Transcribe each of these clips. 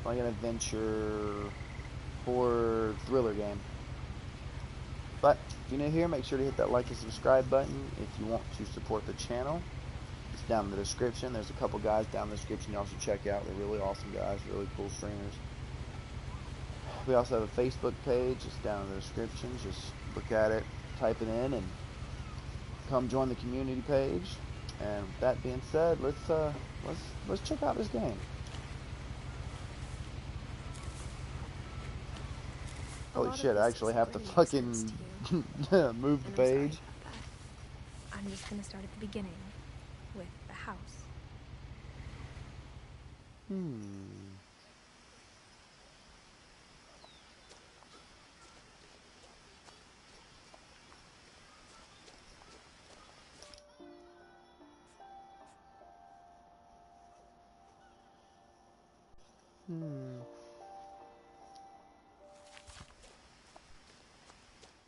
like an adventure horror thriller game. But if you're new here, make sure to hit that like and subscribe button. If you want to support the channel, it's down in the description. There's a couple guys down in the description you also check out. They're really awesome guys, really cool streamers. We also have a Facebook page. It's down in the description. Just look at it, type it in, and come join the community page. And with that being said, let's check out this game. Holy shit! I actually have to fucking move the page. I'm just gonna start at the beginning with the house.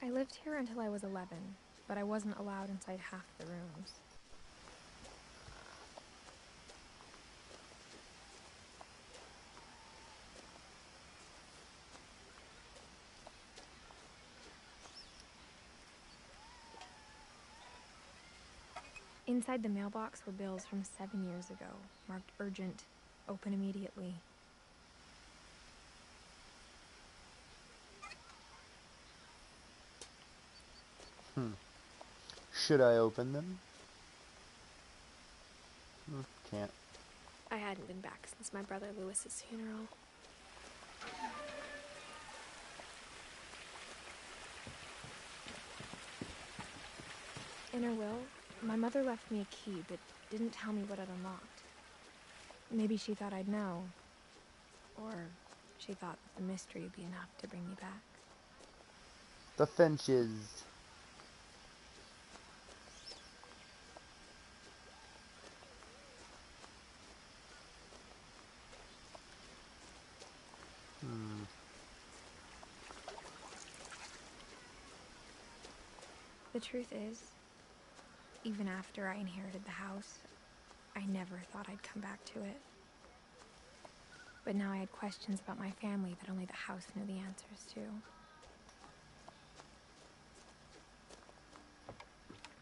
I lived here until I was 11, but I wasn't allowed inside half the rooms. Inside the mailbox were bills from 7 years ago, marked urgent, open immediately. Should I open them? Can't. I hadn't been back since my brother Lewis's funeral. In her will, my mother left me a key, but didn't tell me what it unlocked. Maybe she thought I'd know. Or she thought the mystery would be enough to bring me back. The Finches. The truth is, even after I inherited the house, I never thought I'd come back to it. But now I had questions about my family that only the house knew the answers to.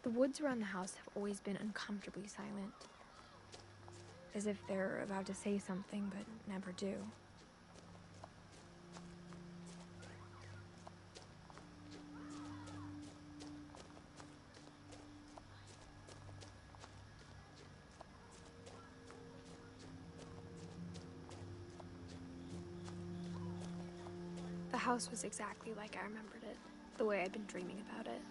The woods around the house have always been uncomfortably silent, as if they're about to say something but never do. The house was exactly like I remembered it, the way I'd been dreaming about it.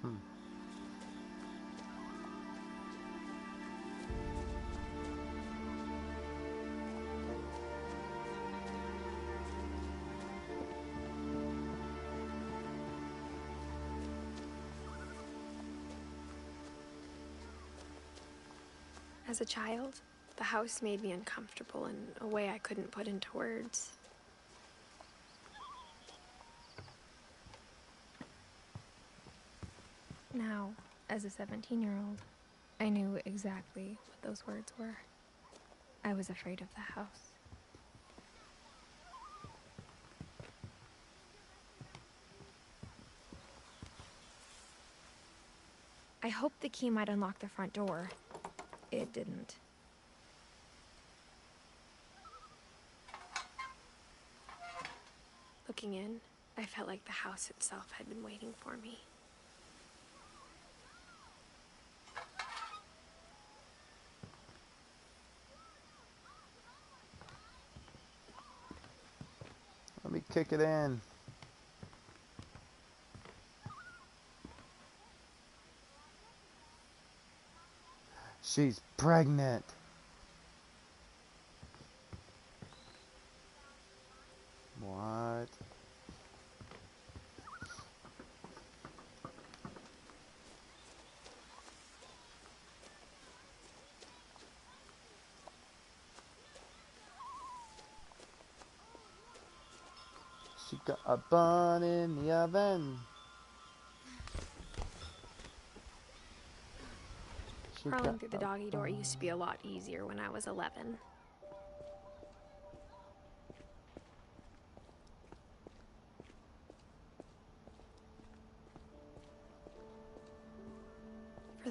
As a child, the house made me uncomfortable in a way I couldn't put into words. Now, as a 17-year-old, I knew exactly what those words were. I was afraid of the house. I hoped the key might unlock the front door. It didn't. Looking in, I felt like the house itself had been waiting for me. Let me kick it in. She's pregnant. What? She got a bun in the oven. Crawling through the doggy door used to be a lot easier when I was 11.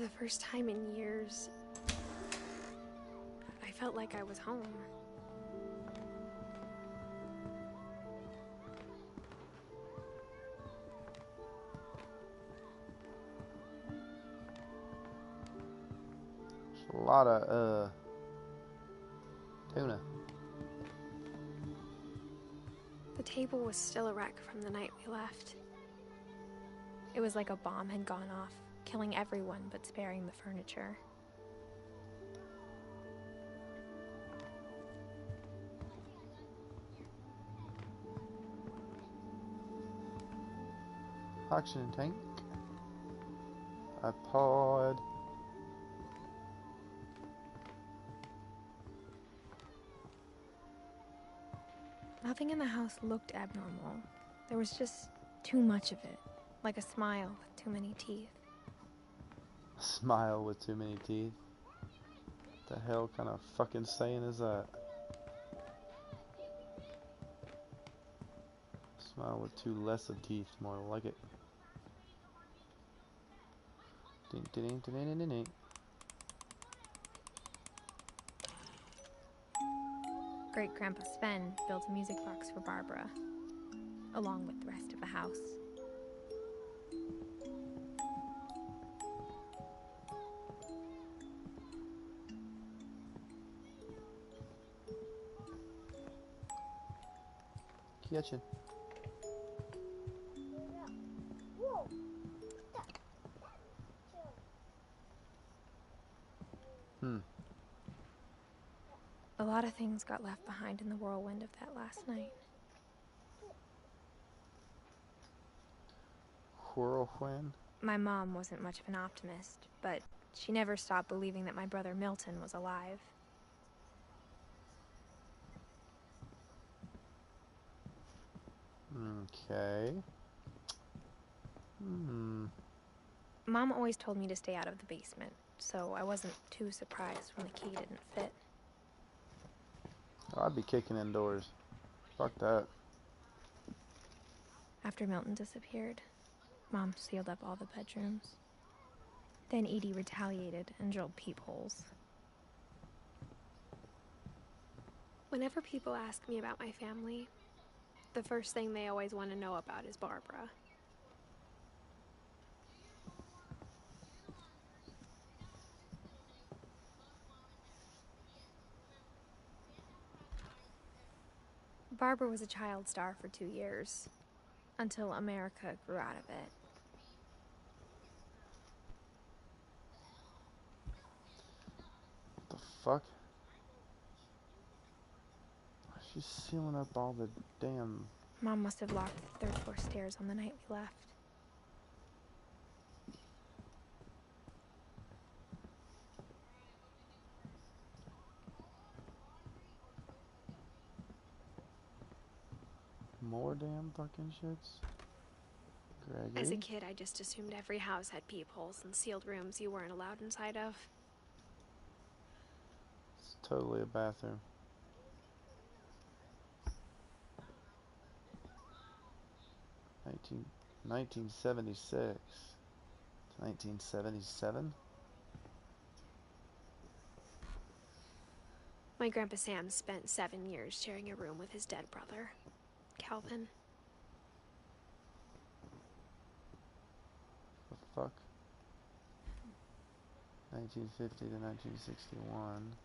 the first time in years, I felt like I was home. There's a lot of tuna. The table was still a wreck from the night we left. It was like a bomb had gone off, killing everyone but sparing the furniture. Oxygen tank. iPod. Nothing in the house looked abnormal. There was just too much of it, like a smile with too many teeth. A smile with too many teeth. What the hell kind of fucking saying is that? Smile with too less of teeth, more like it. Ding, ding, ding, ding, ding, ding, ding. Great-Grandpa Sven built a music box for Barbara, along with the rest of the house. Kitchen. A lot of things got left behind in the whirlwind of that last night. Whirlwind. My mom wasn't much of an optimist, but she never stopped believing that my brother Milton was alive. Okay. Mom always told me to stay out of the basement, so I wasn't too surprised when the key didn't fit. I'd be kicking indoors. Fuck that. After Milton disappeared, Mom sealed up all the bedrooms. Then Edie retaliated and drilled peepholes. Whenever people ask me about my family, the first thing they always want to know about is Barbara. Barbara was a child star for 2 years, until America grew out of it. What the fuck? She's sealing up all the damn... Mom must have locked the third floor stairs on the night we left. More damn fucking shits? Gregory? As a kid, I just assumed every house had peepholes and sealed rooms you weren't allowed inside of. It's totally a bathroom. Nineteen 1976 to 1977. My Grandpa Sam spent 7 years sharing a room with his dead brother, Calvin. The fuck? 1950 to 1961.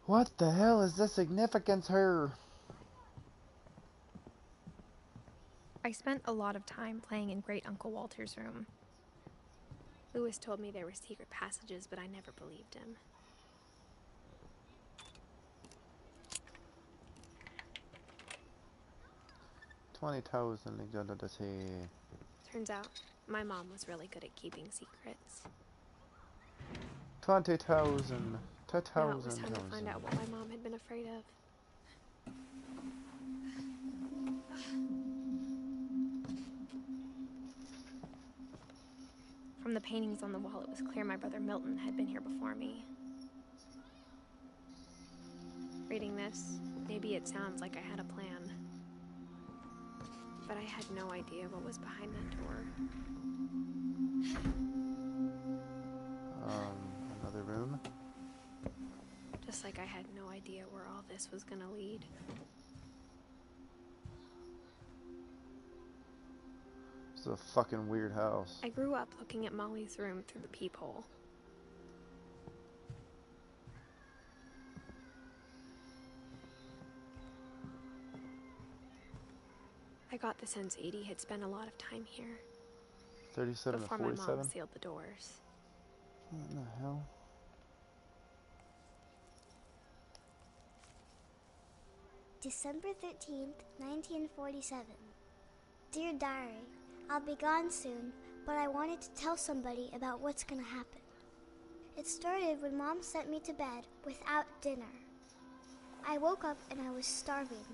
What the hell is the significance here? I spent a lot of time playing in Great Uncle Walter's room. Louis told me there were secret passages, but I never believed him. $20,000. Turns out, my mom was really good at keeping secrets. 20,000. Now it was time to find out what my mom had been afraid of. From the paintings on the wall, it was clear my brother Milton had been here before me. Reading this, maybe it sounds like I had a plan. but I had no idea what was behind that door. Another room. Just like I had no idea where all this was gonna lead. It's a fucking weird house. I grew up looking at Molly's room through the peephole. I got the sense Edie had spent a lot of time here. 37 before to my 47? mom sealed the doors. What in the hell? December 13th, 1947. Dear Diary, I'll be gone soon, but I wanted to tell somebody about what's gonna happen. It started when Mom sent me to bed without dinner. I woke up and I was starving,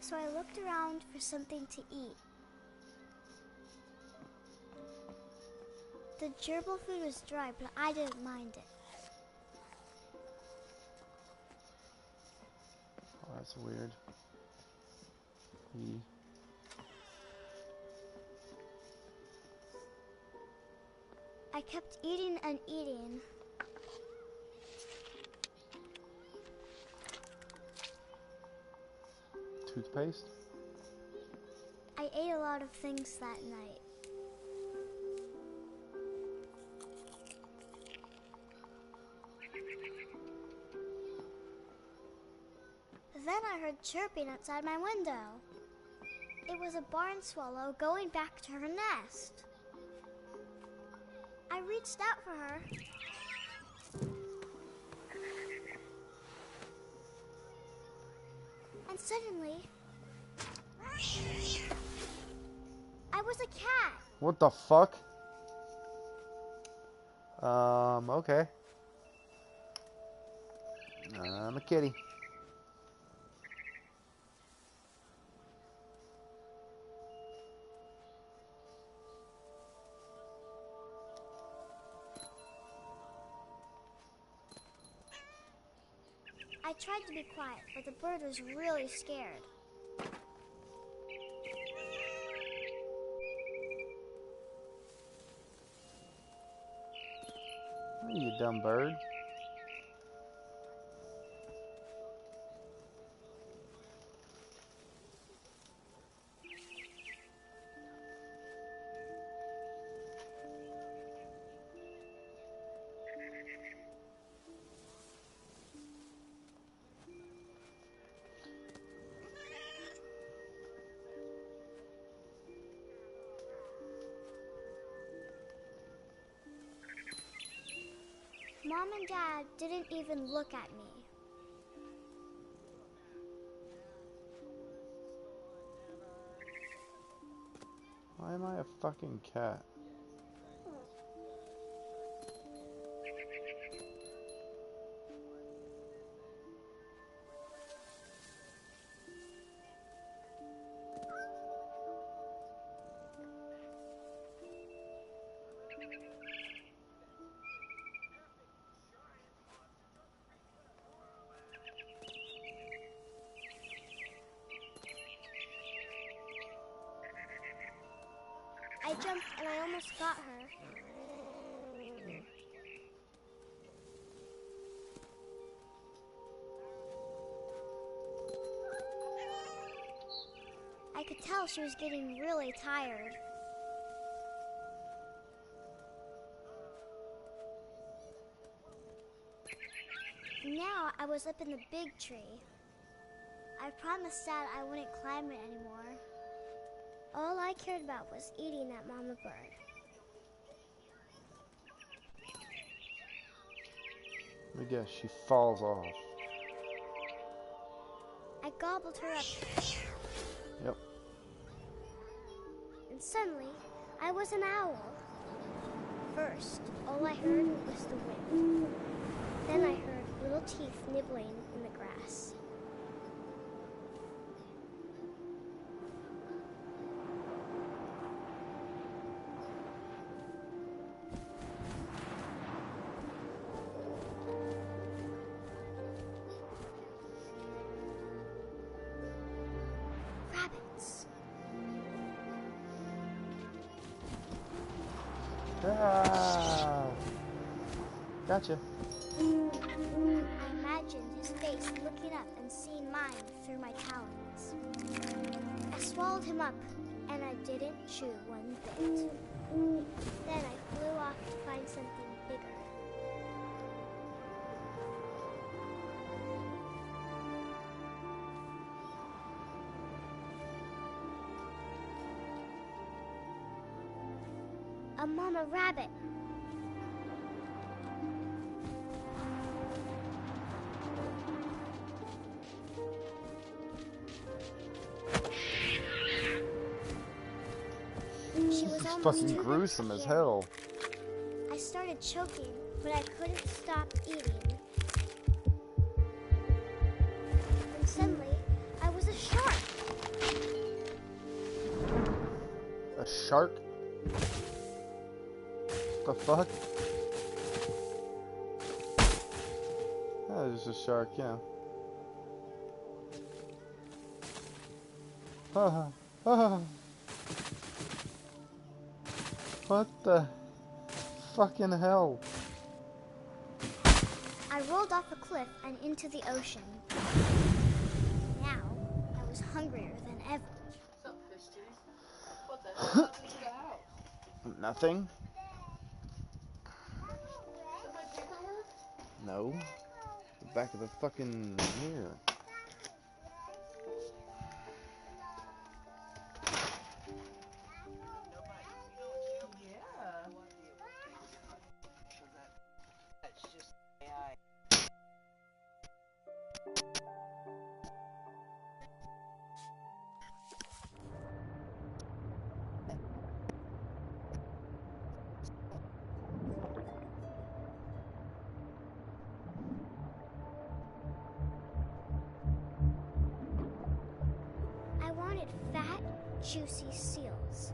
so I looked around for something to eat. The gerbil food was dry, but I didn't mind it. Oh, that's weird. E. I kept eating and eating. Toothpaste? I ate a lot of things that night. Then I heard chirping outside my window. It was a barn swallow going back to her nest. I reached out for her. And suddenly, I was a cat. What the fuck? Okay. I'm a kitty. I tried to be quiet, but the bird was really scared. You dumb bird. Mom and Dad didn't even look at me. Why am I a fucking cat? I jumped and I almost got her. I could tell she was getting really tired. Now I was up in the big tree. I promised Dad I wouldn't climb it anymore. All I cared about was eating that mama bird. Let me guess, she falls off. I gobbled her up. Yep. And suddenly, I was an owl. First, all I heard was the wind. Then I heard little teeth nibbling in the grass. Rabbits. Ah, gotcha. I imagined his face looking up and seeing mine through my talons. I swallowed him up, and I didn't chew one bit. Then I flew off to find something bigger. A mama rabbit. She was This is almost fucking too big gruesome to as carry. hell. I started choking, but I couldn't stop eating. And suddenly, I was a shark. A shark? The fuck? That was just a shark, yeah. What the fucking hell? I rolled off a cliff and into the ocean. Now, I was hungrier than ever. What's up, fish titties? What the hell happened to the house? Nothing? Is that my paperwork? No. The back of the fucking mirror. Yeah. That's just AI. I wanted fat, juicy seals.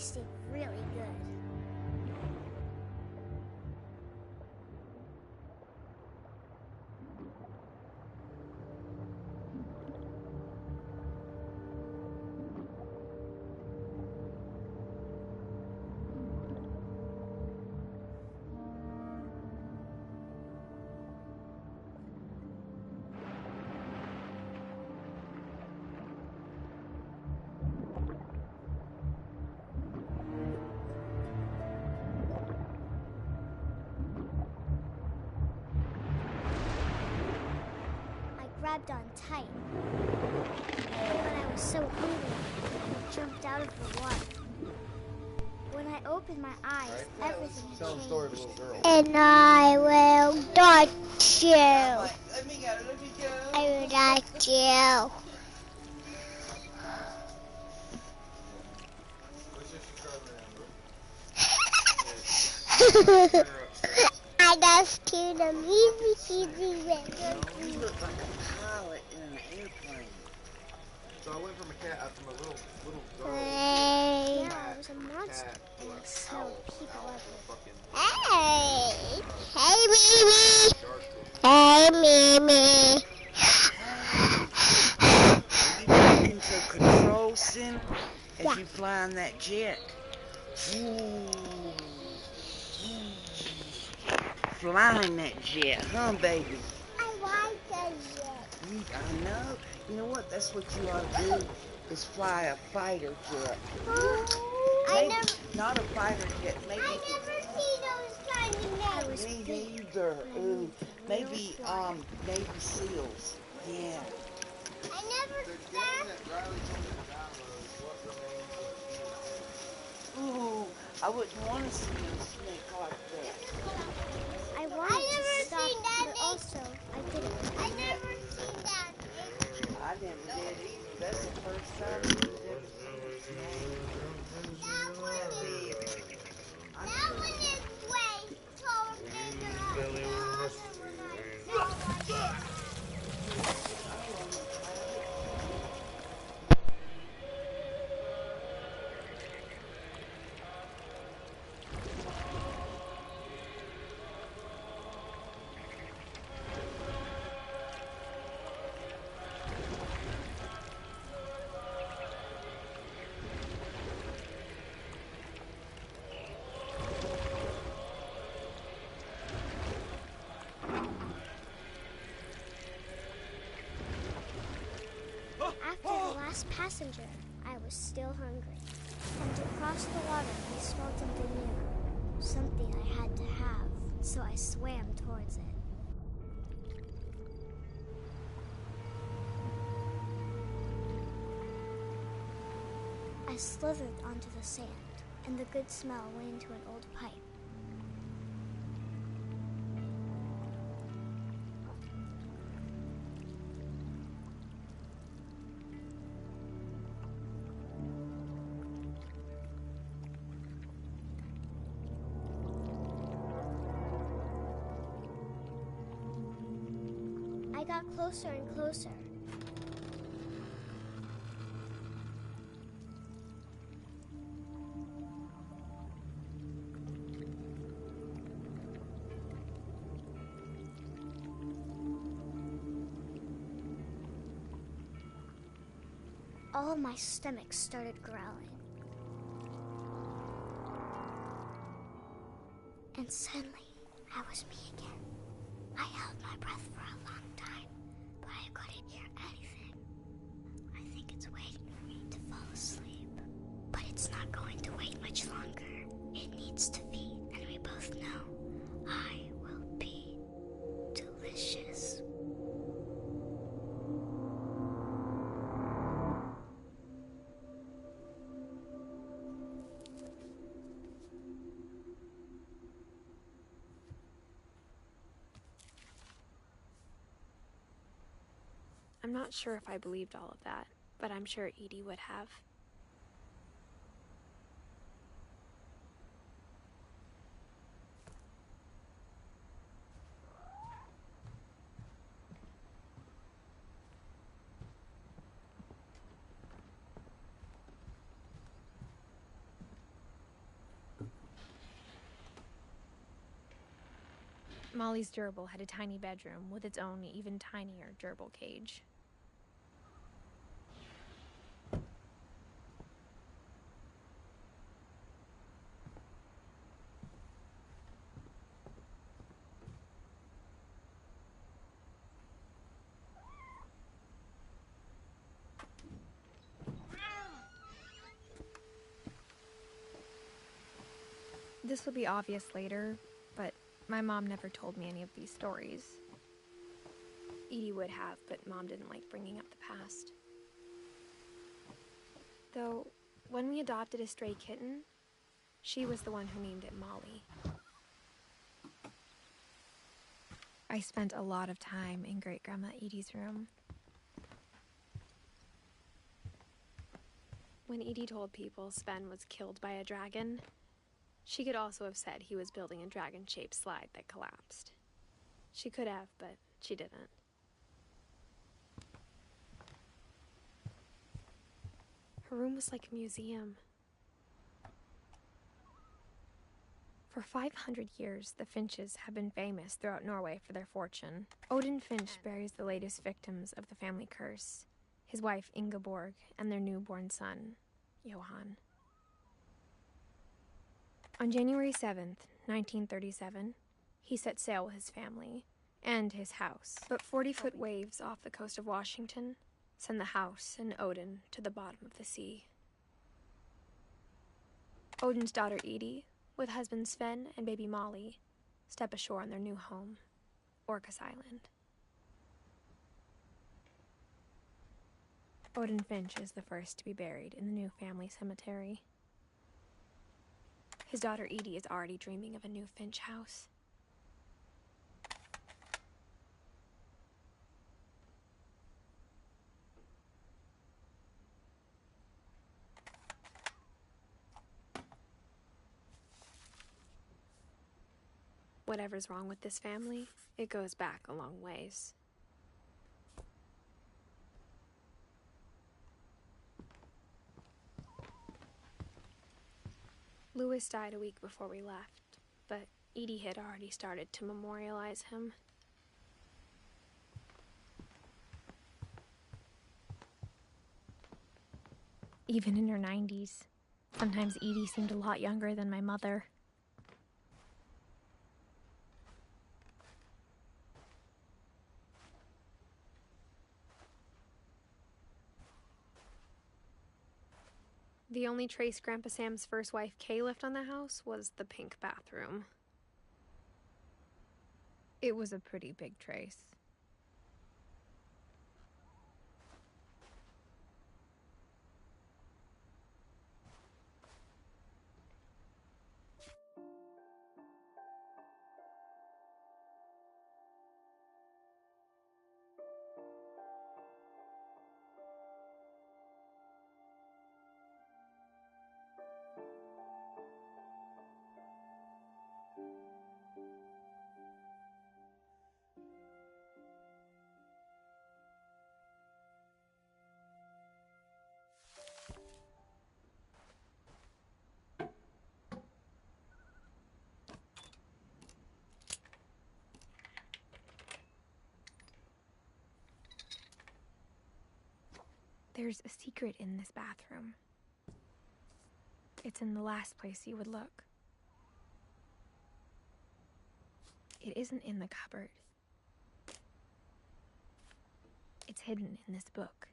tasted really good. Grabbed on tight. When I was so hungry, I jumped out of the water. When I opened my eyes, everything had changed. Story of a little girl. And I will touch you. Let me go. I will touch you. I just to the movie You look like a pilot in an airplane. So I went from a cat, from a little girl. Hey. Yeah, I was a monster. And so people Hey. Hey, Mimi. Hey, Mimi. Are you taking to control center as you fly on that jet? Ooh. Flying that jet, huh, baby? I like that jet. I know. You know what? That's what you ought to do, is fly a fighter jet. Maybe, not a fighter jet. Maybe. I never see those kind of things. Me neither. Ooh, maybe Navy SEALs. Yeah. I never saw. Ooh, I wouldn't want to see a snake like that. I wanted to stop, but also I didn't. I never seen that. I never did either. That's the first time I've ever seen a snake. That one is way taller than the other one. After the last passenger, I was still hungry. And to cross the water, I smelled something new. Something I had to have, so I swam towards it. I slithered onto the sand, and the good smell went into an old pipe. I got closer and closer. All of my stomach started growling. And suddenly, I was me again. I held my breath for a long time, but I couldn't hear anything. I think it's waiting for me to fall asleep. But it's not going to wait much longer. It needs to feed, and we both know I will be delicious. I'm not sure if I believed all of that, but I'm sure Edie would have. Molly's gerbil had a tiny bedroom with its own even tinier gerbil cage. This will be obvious later, but my mom never told me any of these stories. Edie would have, but Mom didn't like bringing up the past. Though, when we adopted a stray kitten, she was the one who named it Molly. I spent a lot of time in Great-Grandma Edie's room. When Edie told people Sven was killed by a dragon, she could also have said he was building a dragon-shaped slide that collapsed. She could have, but she didn't. Her room was like a museum. For 500 years, the Finches have been famous throughout Norway for their fortune. Odin Finch buries the latest victims of the family curse, his wife Ingeborg and their newborn son, Johan. On January 7th, 1937, he set sail with his family and his house. But 40-foot waves off the coast of Washington send the house and Odin to the bottom of the sea. Odin's daughter Edie, with husband Sven and baby Molly, step ashore on their new home, Orcas Island. Odin Finch is the first to be buried in the new family cemetery. His daughter Edie is already dreaming of a new Finch house. Whatever's wrong with this family, it goes back a long ways. Louis died a week before we left, but Edie had already started to memorialize him. Even in her 90s, sometimes Edie seemed a lot younger than my mother. The only trace Grandpa Sam's first wife, Kay, left on the house was the pink bathroom. It was a pretty big trace. There's a secret in this bathroom. It's in the last place you would look. It isn't in the cupboard. It's hidden in this book.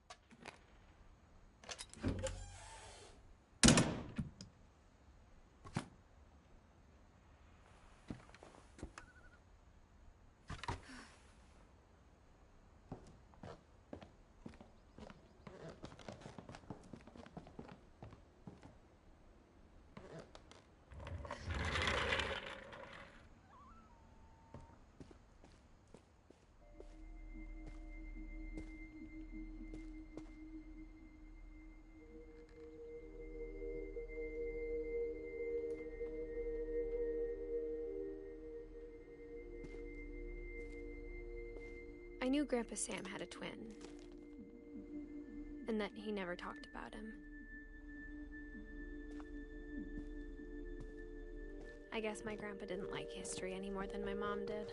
I knew Grandpa Sam had a twin, and that he never talked about him. I guess my grandpa didn't like history any more than my mom did.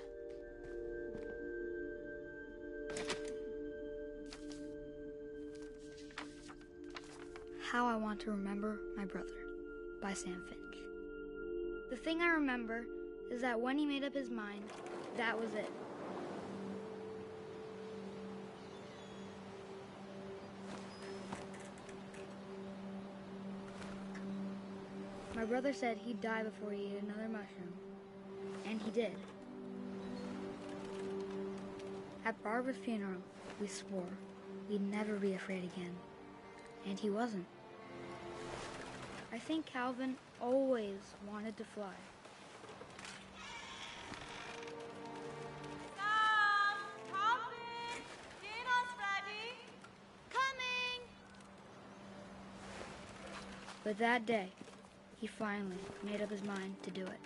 How I Want to Remember My Brother by Sam Finch. The thing I remember is that when he made up his mind, that was it. My brother said he'd die before he ate another mushroom, and he did. At Barbara's funeral, we swore we'd never be afraid again, and he wasn't. I think Calvin always wanted to fly. Sam! Calvin! Dinner's ready! Coming! But that day, he finally made up his mind to do it.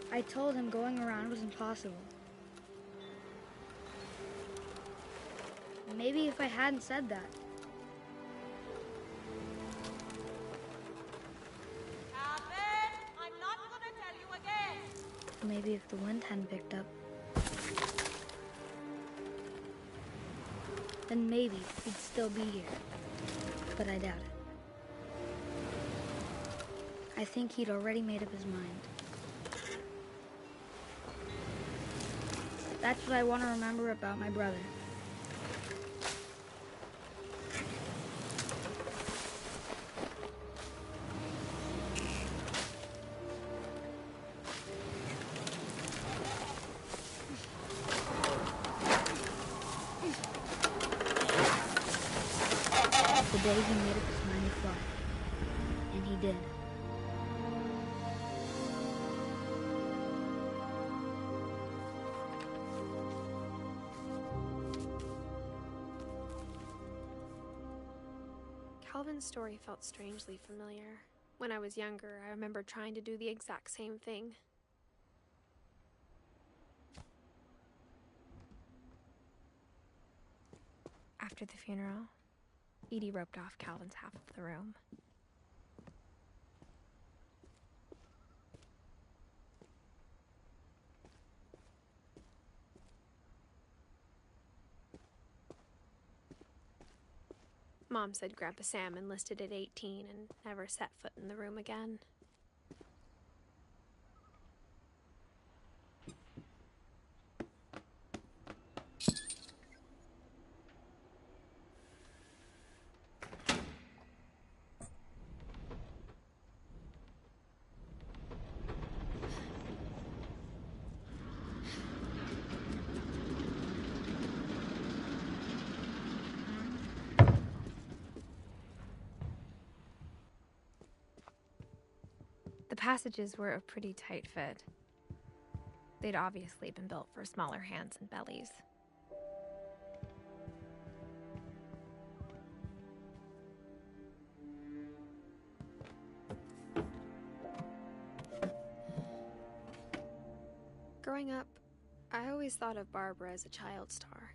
I told him going around was impossible. Maybe if I hadn't said that. Calvin! I'm not gonna tell you again! Maybe if the wind hadn't picked up. Then maybe he'd still be here. But I doubt it. I think he'd already made up his mind. That's what I want to remember about my brother. The day he made up his mind to fly. And he did. Calvin's story felt strangely familiar. When I was younger, I remember trying to do the exact same thing. After the funeral, Edie roped off Calvin's half of the room. Mom said Grandpa Sam enlisted at 18 and never set foot in the room again. The passages were a pretty tight fit. They'd obviously been built for smaller hands and bellies. Growing up, I always thought of Barbara as a child star.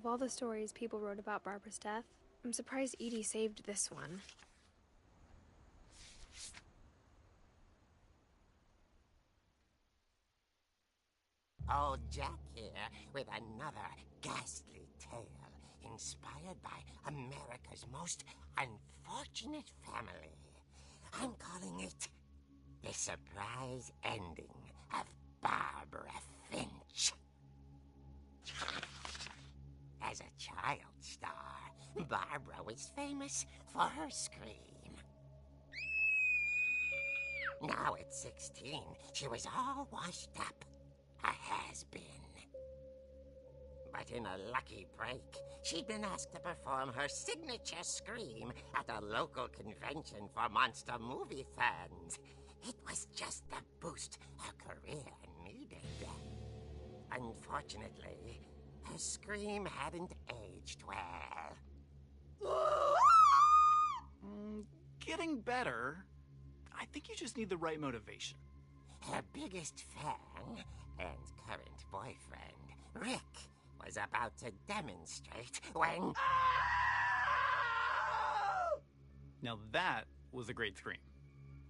Of all the stories people wrote about Barbara's death, I'm surprised Edie saved this one. Old Jack here with another ghastly tale inspired by America's most unfortunate family. I'm calling it The Surprise Ending of Barbara Finch. As a child star, Barbara was famous for her scream. Now at 16, she was all washed up. A has-been. But in a lucky break, she'd been asked to perform her signature scream at a local convention for monster movie fans. It was just the boost her career needed. Unfortunately, her scream hadn't aged well. Getting better. I think you just need the right motivation. Her biggest fan and current boyfriend, Rick, was about to demonstrate when... Now that was a great scream.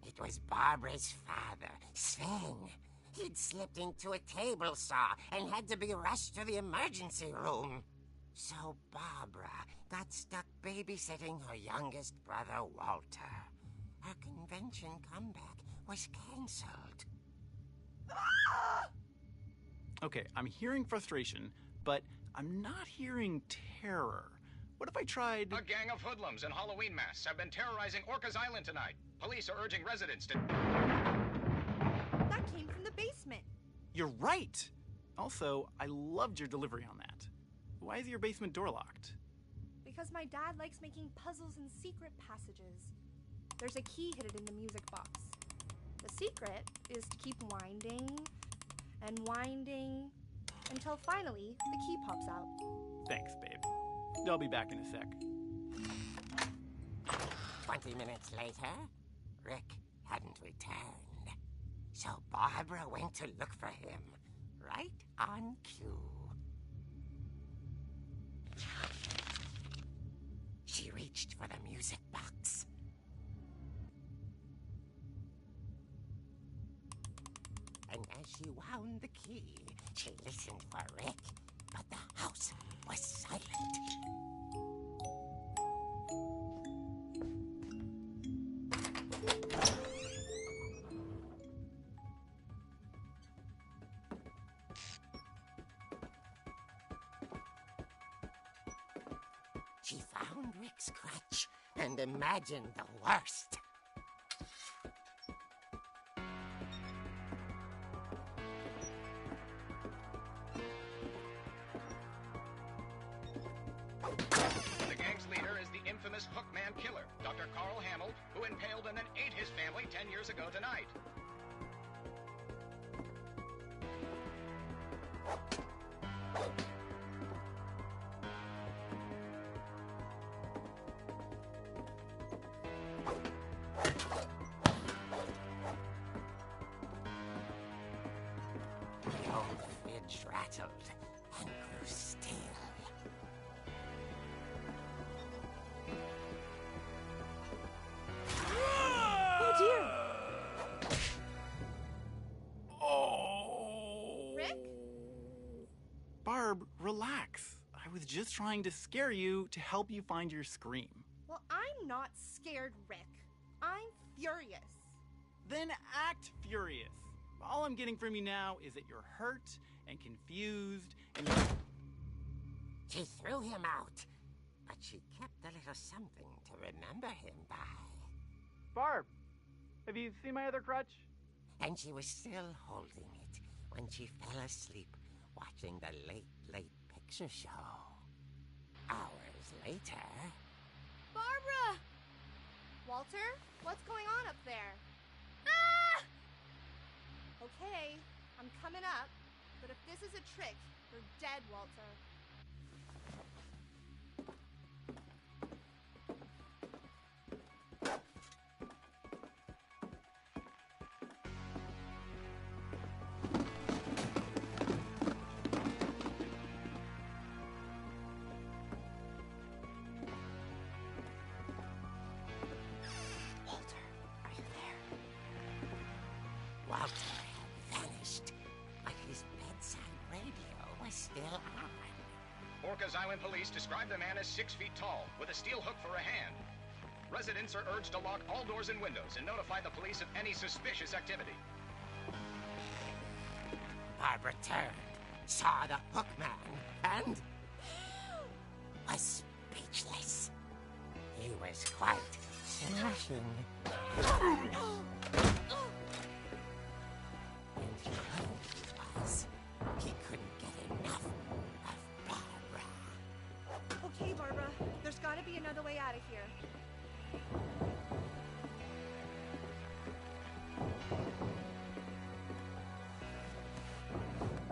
It was Barbara's father, Sven. He'd slipped into a table saw and had to be rushed to the emergency room. So Barbara got stuck babysitting her youngest brother, Walter. Her convention comeback was canceled. Okay, I'm hearing frustration, but I'm not hearing terror. What if I tried... A gang of hoodlums in Halloween masks have been terrorizing Orcas Island tonight. Police are urging residents to... That came from the basement. You're right! Also, I loved your delivery on that. Why is your basement door locked? Because my dad likes making puzzles and secret passages. There's a key hidden in the music box. The secret is to keep winding and winding until finally the key pops out. Thanks, babe. I'll be back in a sec. 20 minutes later, Rick hadn't returned. So Barbara went to look for him, right on cue. She reached for the music box. And as she wound the key, she listened for Rick, but the house was silent. She found Rick's crutch and imagined the worst. The gang's leader is the infamous Hookman killer, Dr. Carl Hamill, who impaled and then ate his family 10 years ago tonight. The old fridge rattled and grew still. Oh dear! Oh! Rick? Barb, relax. I was just trying to scare you to help you find your scream. Well, I'm not scared, Rick. I'm furious. Then act furious. All I'm getting from you now is that you're hurt and confused and you're... She threw him out, but she kept a little something to remember him by. Barb, have you seen my other crutch? And she was still holding it when she fell asleep watching the late picture show. Hours later... Barbara! Walter, what's going on up there? Ah! Okay, I'm coming up, but if this is a trick, you're dead, Walter. Island police describe the man as 6 feet tall, with a steel hook for a hand. Residents are urged to lock all doors and windows and notify the police of any suspicious activity. Barbara turned, saw the hook man, and was speechless. He was quite smashing. And he couldn't get enough of Barbara. Okay, Barbara, there's gotta be another way out of here.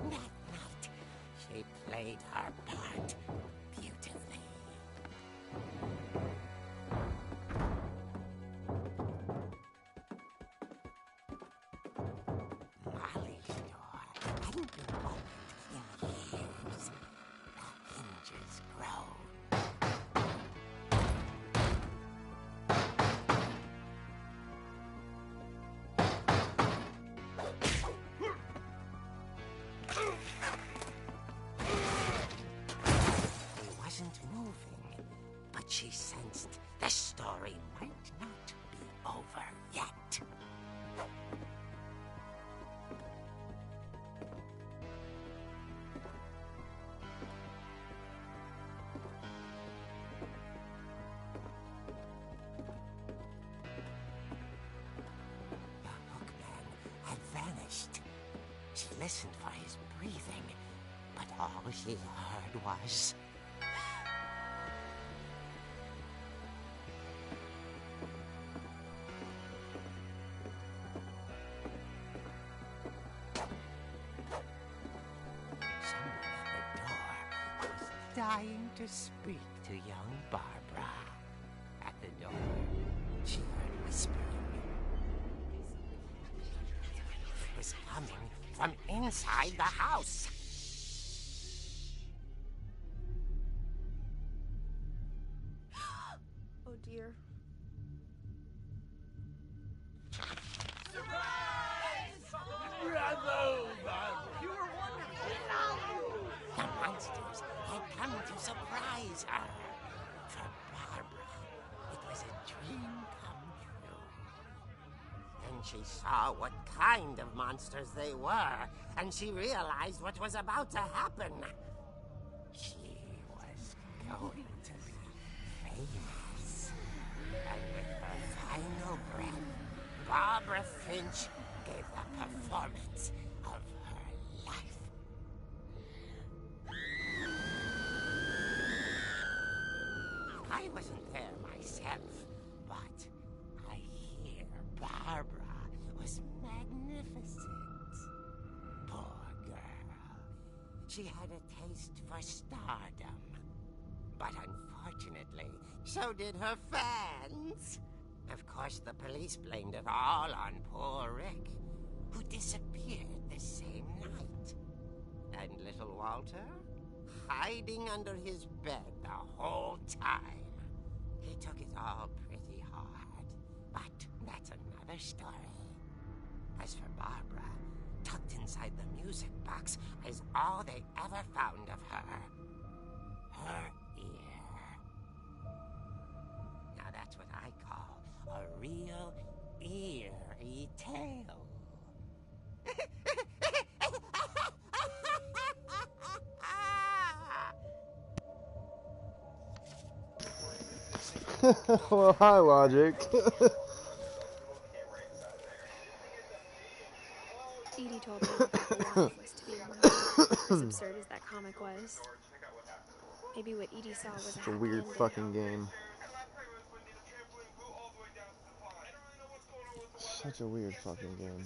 That night, she played her part beautifully. Molly's door hadn't been opened in years. The hinges groaned. He wasn't moving, but she sensed the story might not be over yet. The hookman had vanished. She listened for his breathing, but all she heard was... someone at the door was dying to speak to young Barbara. At the door, she heard whispering. It was coming from inside the house. Oh dear. The monsters had come to surprise her. For Barbara, it was a dream come true. Then she saw what kind of monsters they were, and she realized what was about to happen. She was going to be famous. And with her final breath, Barbara Finch gave the performance of her life. I wasn't there myself, but I hear Barbara was magnificent. Poor girl. She had a taste for stardom. But unfortunately, so did her fans. Of course, the police blamed it all on poor Rick, who disappeared the same night. And little Walter? Hiding under his bed the whole time. He took it all pretty hard, but that's another story. As for Barbara, tucked inside the music box is all they ever found of her. Her ear. Now that's what I call a real eerie tale. Well, hi, Logic. Edie told me that the life was to be remembered, as absurd as that comic was. Maybe what Edie saw was It's a weird fucking game. Such a weird fucking game.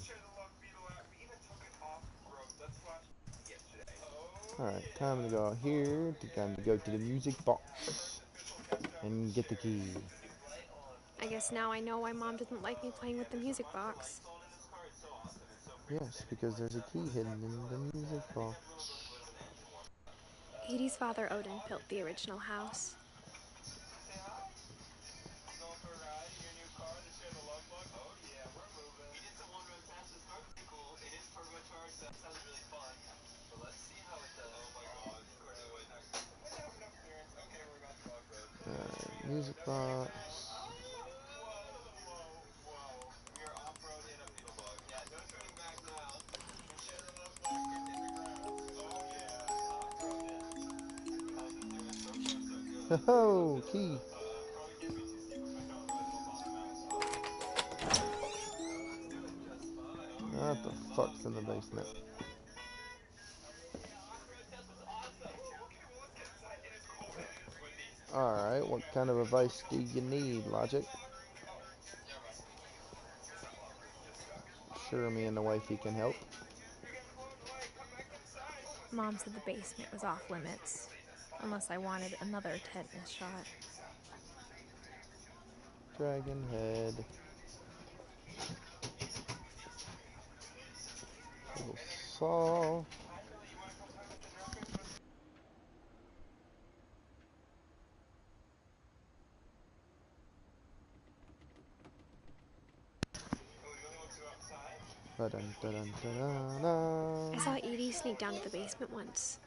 Alright, time to go out here. Time to go to the music box and get the key. I guess now I know why Mom didn't like me playing with the music box. Yes, because there's a key hidden in the music box. Edie's father, Odin, built the original house. Music box. Oh, key. What the fuck's in the basement? Alright, what kind of advice do you need, Logic? Sure, me and the wifey can help. Mom said the basement was off limits, unless I wanted another tetanus shot. Dragon head. Little saw. I saw Edie sneak down to the basement once,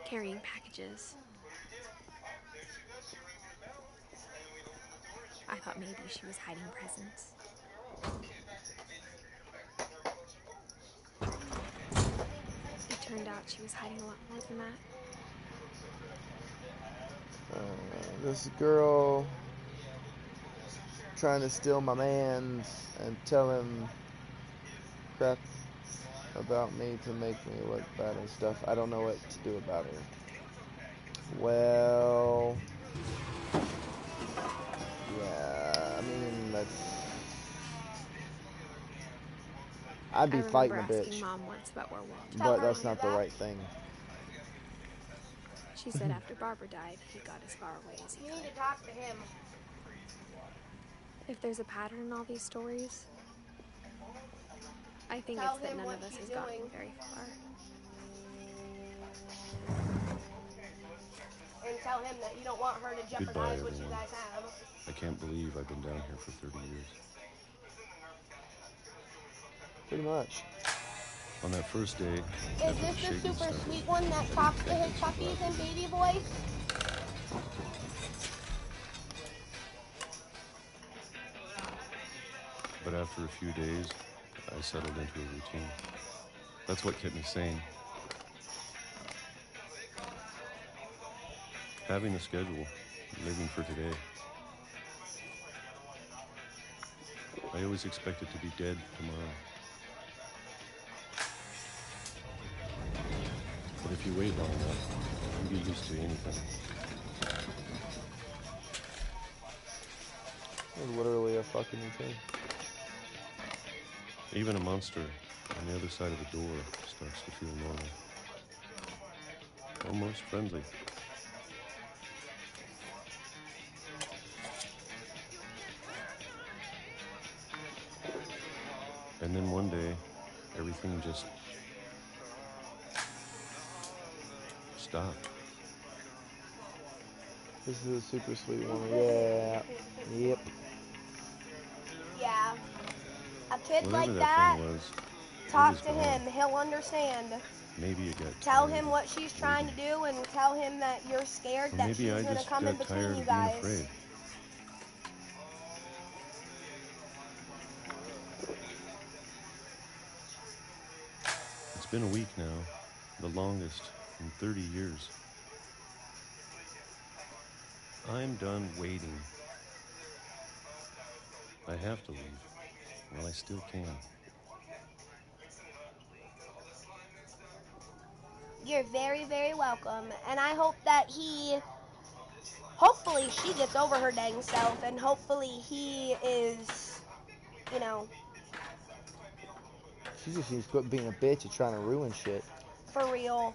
carrying packages. I thought maybe she was hiding presents. It turned out she was hiding a lot more than that. This girl trying to steal my man's and tell him crap about me to make me look bad and stuff. I don't know what to do about her. Well, yeah, I mean, I'd be fighting a bitch, Mom once about where Walt but that's not the right thing. She said after Barbara died, he got as far away as he could. You need to talk to him. If there's a pattern in all these stories, I think it's that none of us has gotten very far. And tell him that you don't want her to jeopardize what you guys have. I can't believe I've been down here for 30 years. Pretty much. On that first day, is this the super sweet one that talks to his puppies and baby voice? But after a few days, I settled into a routine. That's what kept me sane. Having a schedule, living for today. I always expected to be dead tomorrow. But if you wait long enough, you get used to anything. It's literally a fucking routine. Even a monster on the other side of the door starts to feel normal. Almost friendly. And then one day, everything just stopped. This is a super sweet one. Yeah. Yep. Yeah. A kid Whatever like that that, thing was, talk it to was him. gone. He'll understand. Maybe it got Tell tired him what she's trying to do and tell him that you're scared Or that maybe she's I going to just come in got between tired you of being guys. afraid. It's been a week now, the longest in 30 years. I'm done waiting. I have to leave. Well, I still can. You're very, very welcome. And I hope that hopefully she gets over her dang self, and hopefully he is, you know, She just needs to quit being a bitch and trying to ruin shit. for real.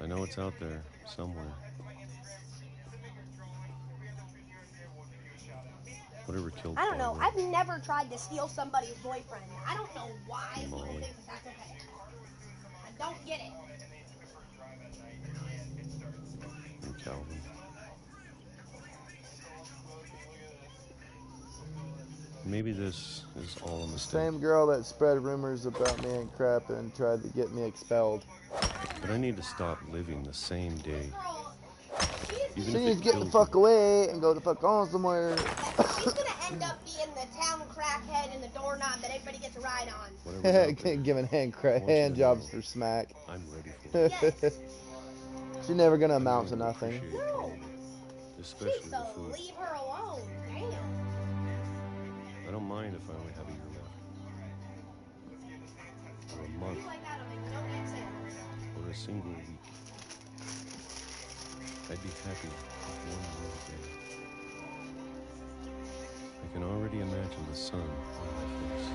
I know it's out there, somewhere. Whatever killed I don't know. Barbara. I've never tried to steal somebody's boyfriend. I don't know why people Molly. think that that's okay. I don't get it. And Calvin. Maybe this is all a mistake. Same girl that spread rumors about me and crap and tried to get me expelled. But I need to stop living the same day. She needs to get the fuck away and go the fuck on somewhere. She's gonna end up being the town crackhead and the doorknob that everybody gets a ride on. Giving hand jobs for smack. I'm ready for it. Yes. She's never gonna amount to nothing. No. Especially Jeez, the so food. leave her alone. Damn. I don't mind if I only have a year left. Or a month. You like that, it'll make no damn sense. Or a single week. I'd be happy with one more day. I can already imagine the sun on my face.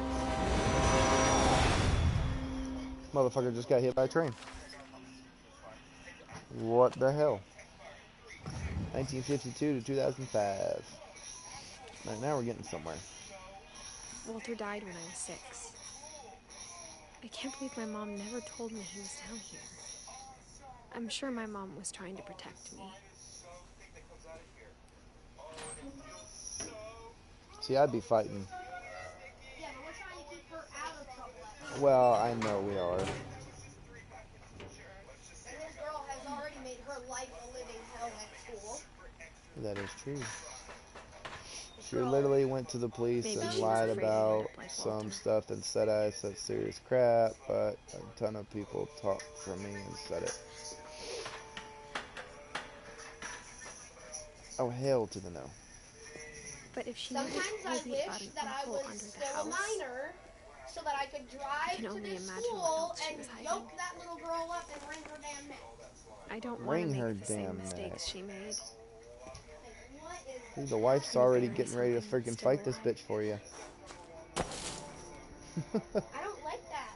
Motherfucker just got hit by a train. What the hell? 1952 to 2005. Right now we're getting somewhere. Walter died when I was 6. I can't believe my mom never told me he was down here. I'm sure my mom was trying to protect me. See, I'd be fighting. Yeah, but we're trying to keep her out of trouble. Well, I know we are. And this girl has already made her life a living hell at school. That is true. She literally went to the police and lied about some stuff and said I said serious crap, but a ton of people talked for me and said it. Oh, hell to the no. But if she Sometimes I told me wish about an that I uncle was under the still a house, minor so that I could drive can to only this imagine what school else she and was hiding. yoke that little girl up and wring her damn neck. I don't want to Wring her make the same damn mistakes neck. she made. See, the wife's already getting ready to freaking fight this bitch for you. I don't like that.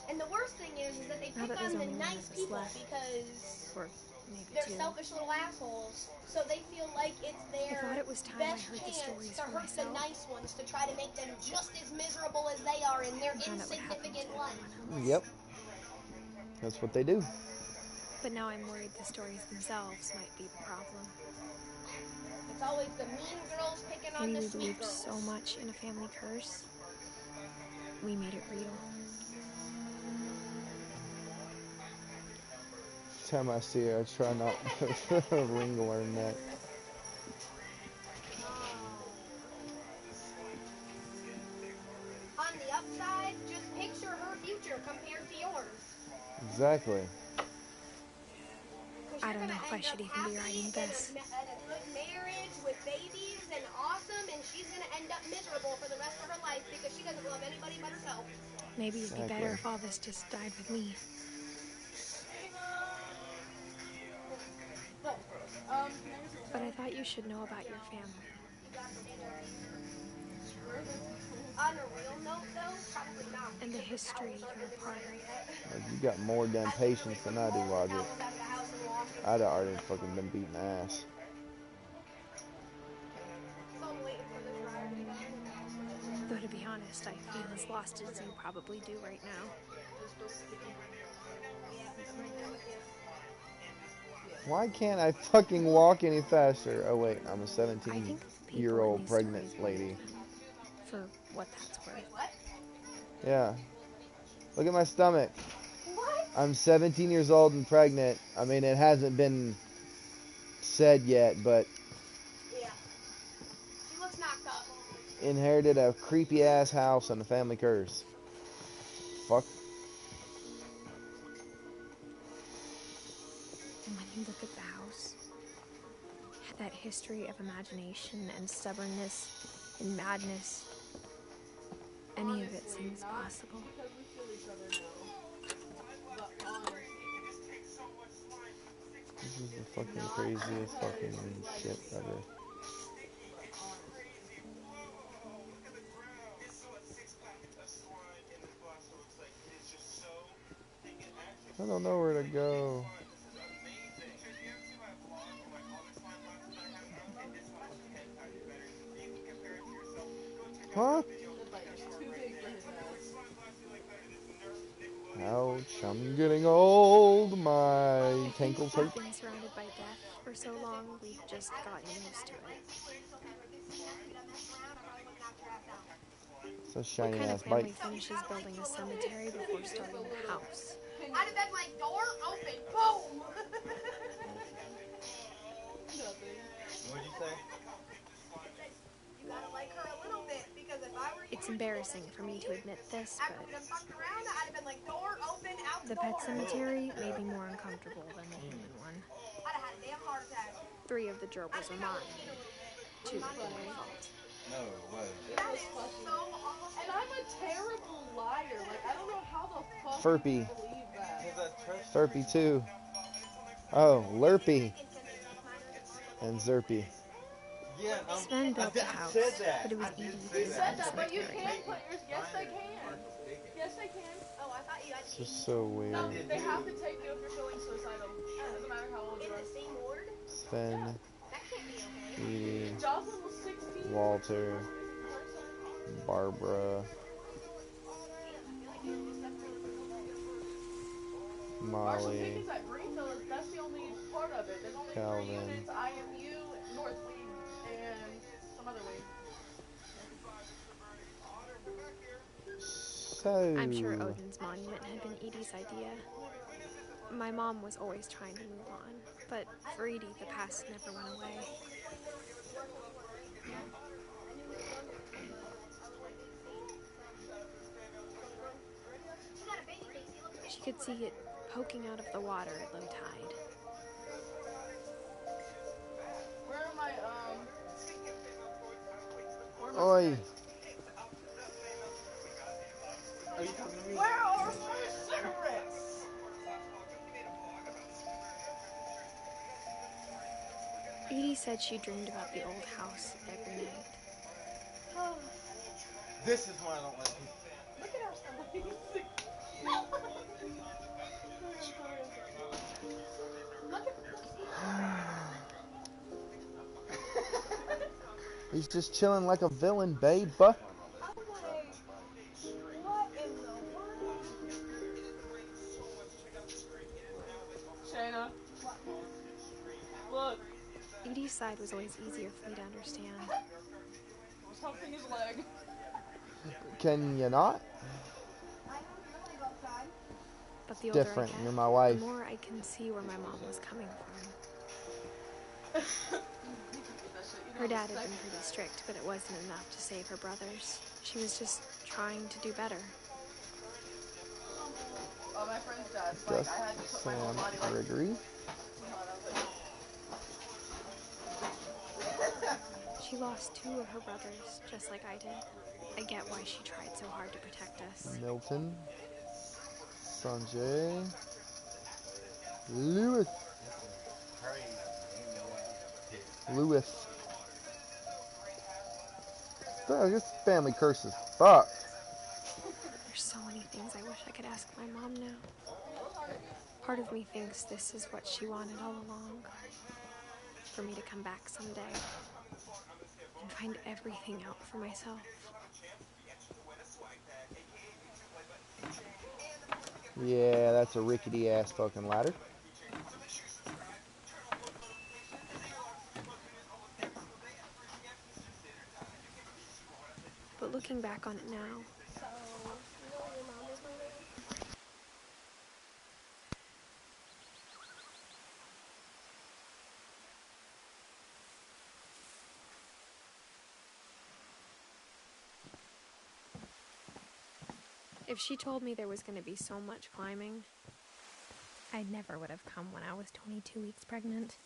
And the worst thing is that they Now pick that there's on the only one nice of us people left. because Or maybe they're 2. selfish little assholes. So they feel like it's I their thought it was time I best heard the chance stories to for hurt the myself. nice ones to try to make them just as miserable as they are in their Found out what happened insignificant to life. everyone else. Yep. That's what they do. But now I'm worried the stories themselves might be the problem. It's always the mean girls picking on Maybe the we sweet believed girls. so much in a family curse. We made it real. Every time I see her, I try not to wrinkle her neck. On the upside, just picture her future compared to yours. Exactly. I don't know if I should even be writing this. And a good marriage with babies and awesome, and she's gonna end up miserable for the rest of her life because she doesn't love anybody but herself. Maybe it'd be better if all this just died with me. But I thought you should know about your family. On a real note, though, probably not. And the history you're a part of. You got more damn patience than I do, Roger. I'd have already fucking been beating ass. Though to be honest, I feel as lost as you probably do right now. Why can't I fucking walk any faster? Oh wait, I'm a 17-year-old pregnant lady. For what that's worth. Yeah. Look at my stomach. I'm 17 years old and pregnant. I mean, it hasn't been said yet, but Yeah. She looks knocked up. inherited a creepy ass house and a family curse. Fuck. And when you look at the house, that history of imagination and stubbornness and madness, any of it seems possible. This is the fucking craziest fucking shit ever. I don't know where to go. Huh? Ouch, I'm getting old. My ankles hurt. We've been surrounded by death for so long, we've just gotten used to it. It's a What shiny kind of ass family bike. finishes building a cemetery before starting a house? I'd have been like, door open, boom! What'd you say? You gotta like her a little bit, because if I were you It's and you were embarrassing waiting for me to admit this, after but we done fucked around, I'd have been like, door open, out the the door. pet cemetery may be more uncomfortable than the human one. I'd have had a damn heart attack. 3 of the gerbils are mine. 2 have been my fault. No way. That is so awesome. And I'm a terrible liar. Like, I don't know how the fuck Furpy. you believe that. Furpy too. Oh, Lurpy. And Zerpy. Yeah, Sven built the house, but it was Edie who You designed said the that, but you cemetery. can put yours. Yes, they can. Yes, they can. Oh, I thought you had This is so weird. No, they have to take you if you're feeling suicidal. Doesn't matter how old you in are. the same ward. Sven, That can't be okay. Edie, Jocelyn was 16. Walter, Barbara, Marshall Molly, Jenkins at Greenville, that's the only part of it. There's only 3 Calvin. units, IMU, North Wing, and some other wing. So, I'm sure Odin's monument had been Edie's idea. My mom was always trying to move on, but for Edie, the past never went away. She could see it poking out of the water at low tide. Where are my, oi. Are you talking to me? Where are my cigarettes? Edie said she dreamed about the old house every night. This is why I don't like people. Look at our He's just chilling like a villain, babe. I'm like, what in the world? Shayna, look. Edie's side was always easier for me to understand. I was humping his leg. Can you not? But the older Different. I get, You're my wife. the more I can see where my mom was coming from. Her dad had been pretty strict, but it wasn't enough to save her brothers. She was just trying to do better. Oh, my friend's dad's like, Just I had to put my whole Sam body like... Gregory. She lost 2 of her brothers, just like I did. I get why she tried so hard to protect us. Milton. Sanjay. Lewis. Lewis. Dog, this family curses. Fuck. There's so many things I wish I could ask my mom now. Part of me thinks this is what she wanted all along. For me to come back someday and find everything out for myself. Yeah, that's a rickety ass fucking ladder. But looking back on it now, So, you know where your mom is right now? if she told me there was going to be so much climbing, I never would have come when I was 22 weeks pregnant.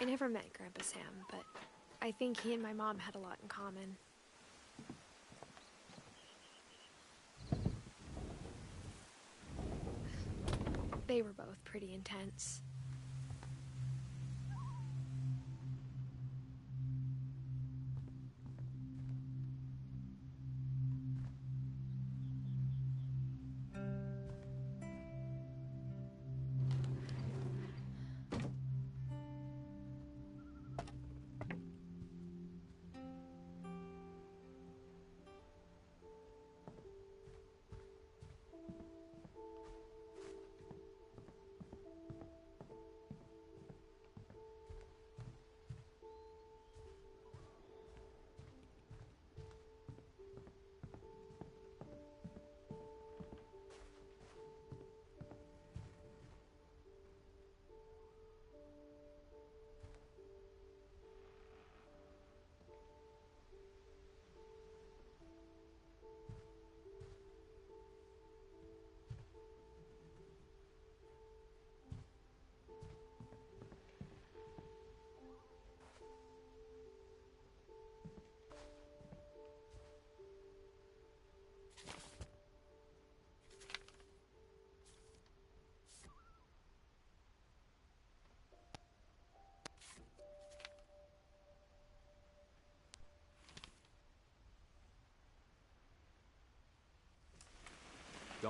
I never met Grandpa Sam, but I think he and my mom had a lot in common. They were both pretty intense.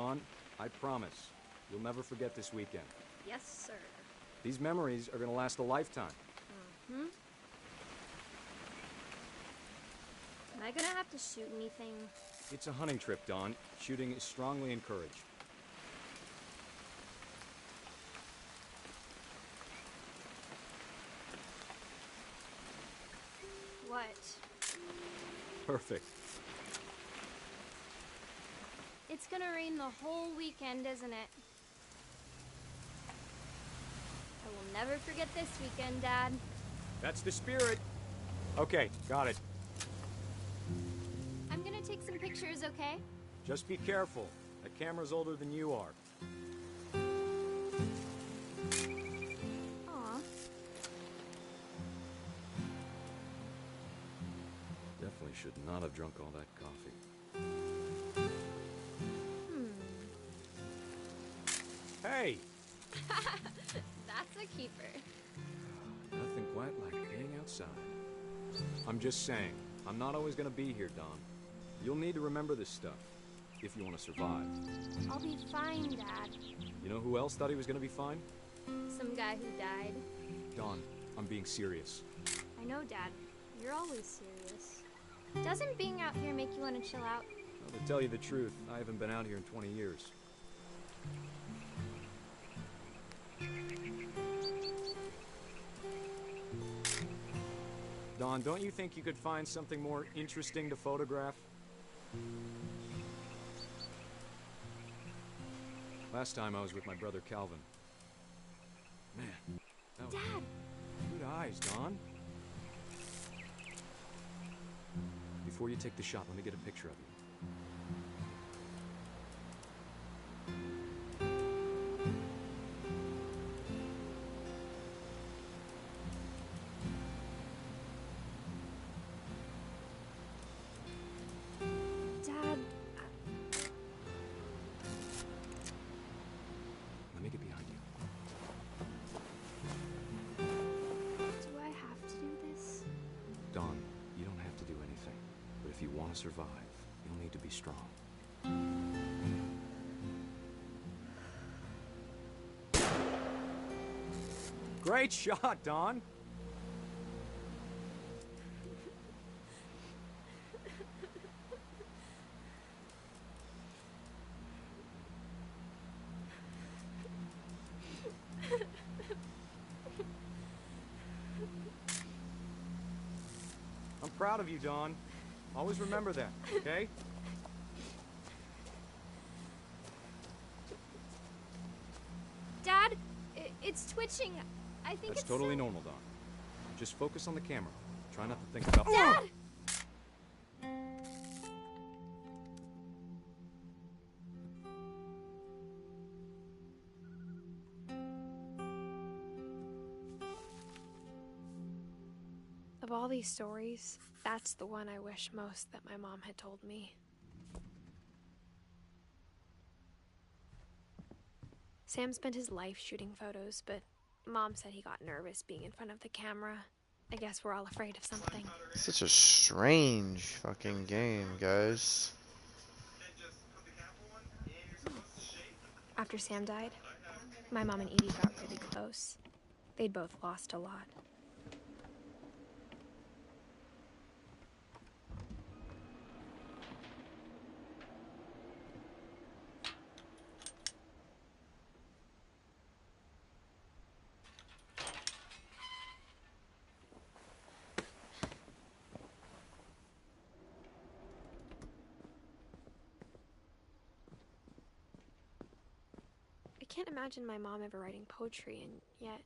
Dawn, I promise, you'll never forget this weekend. Yes, sir. These memories are gonna last a lifetime. Mm-hmm. Am I gonna have to shoot anything? It's a hunting trip, Dawn. Shooting is strongly encouraged. What? Perfect. It's gonna rain the whole weekend, isn't it? I will never forget this weekend, Dad. That's the spirit. Okay, got it. I'm gonna take some pictures, okay? Just be careful. That camera's older than you are. Aw. Definitely should not have drunk all that coffee. Hey! That's a keeper. Nothing quite like being outside. I'm just saying, I'm not always gonna be here, Don. You'll need to remember this stuff, if you want to survive. I'll be fine, Dad. You know who else thought he was gonna be fine? Some guy who died. Don, I'm being serious. I know, Dad. You're always serious. Doesn't being out here make you want to chill out? Well, to tell you the truth, I haven't been out here in 20 years. Don, don't you think you could find something more interesting to photograph? Last time I was with my brother Calvin. Man, that was... Dad! Good eyes, Don. Before you take the shot, let me get a picture of you. Dad, Let me get behind you. do I have to do this? Don, you don't have to do anything. But if you want to survive, you'll need to be strong. Great shot, Don! I'm proud of you, Dawn. Always remember that, okay? Dad, it's twitching. I think That's it's totally normal, Dawn. Just focus on the camera. Try not to think about... Dad! Of all these stories, that's the one I wish most that my mom had told me. Sam spent his life shooting photos, but Mom said he got nervous being in front of the camera. I guess we're all afraid of something. Such a strange fucking game, guys. After Sam died, my mom and Edie got really close. They'd both lost a lot. I can't imagine my mom ever writing poetry, and yet...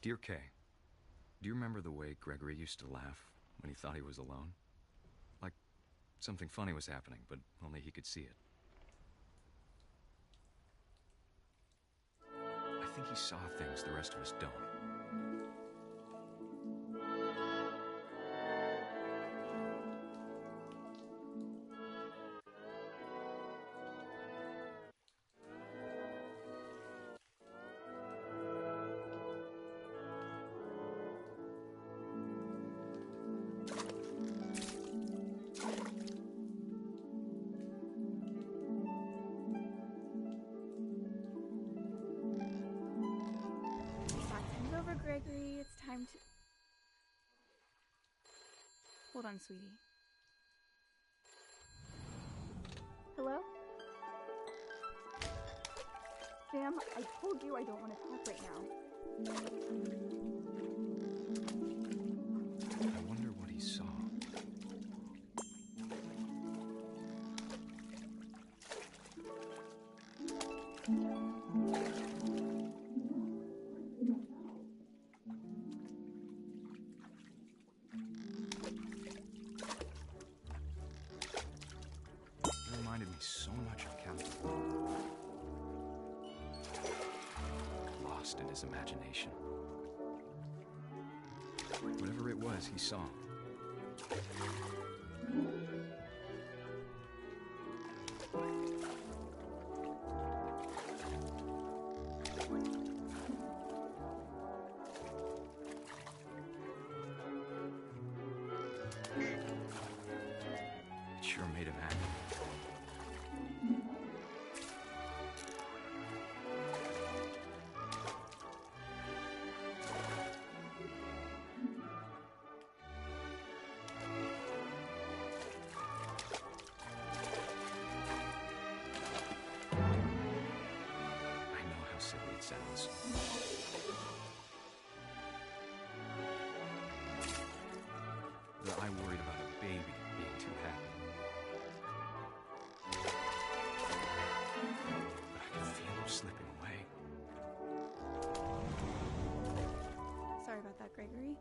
Dear Kay, do you remember the way Gregory used to laugh when he thought he was alone? Like something funny was happening, but only he could see it. I think he saw things the rest of us don't. Gregory, it's time to... Hold on, sweetie. Hello? Sam, I told you I don't want to talk right now. I wonder what he saw. It reminded me so much of Calvin. Lost in his imagination. Whatever it was he saw. It sure made him happy. I know how silly it sounds. That I worried about a baby being too happy. But I could feel him slipping away. Sorry about that, Gregory.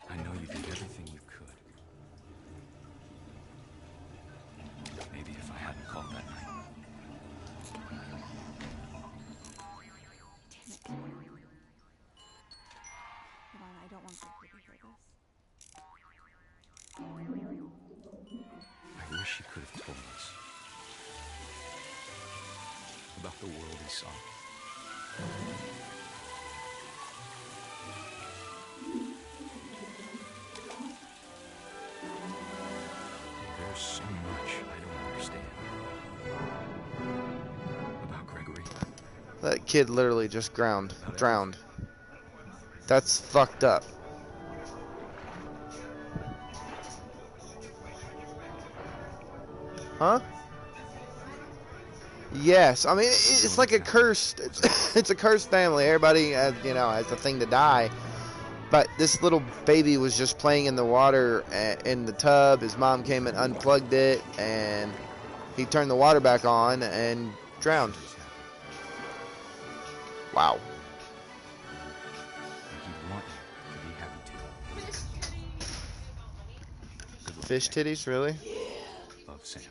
I know you did everything you could. Maybe if I hadn't called that night. Damn it. Hold on, I don't want Gregory to hear this. I wish he could have told us about the world he saw. There's so much I don't understand about Gregory. That kid literally just drowned. That's fucked up. Huh? Yes, I mean it's like a cursed. It's a cursed family. Everybody, you know, has a thing to die. But this little baby was just playing in the water in the tub. His mom came and unplugged it, and he turned the water back on and drowned. Wow. He'd want you to be happy too. Fish titties, really? Love Sam.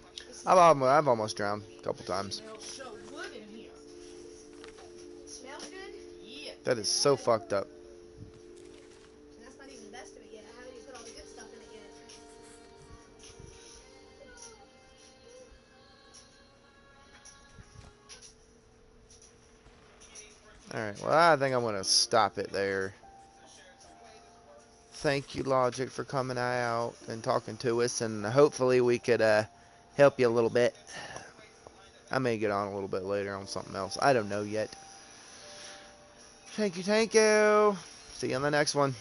I've almost drowned a couple times. Smells good? Yeah. That is so fucked up. And that's not even the best of it yet. I haven't even put all the good stuff in it yet. Alright, well, I think I'm going to stop it there. Thank you, Logic, for coming out and talking to us, and hopefully we could help you a little bit. I may get on a little bit later on something else. I don't know yet. Thank you. See you on the next one.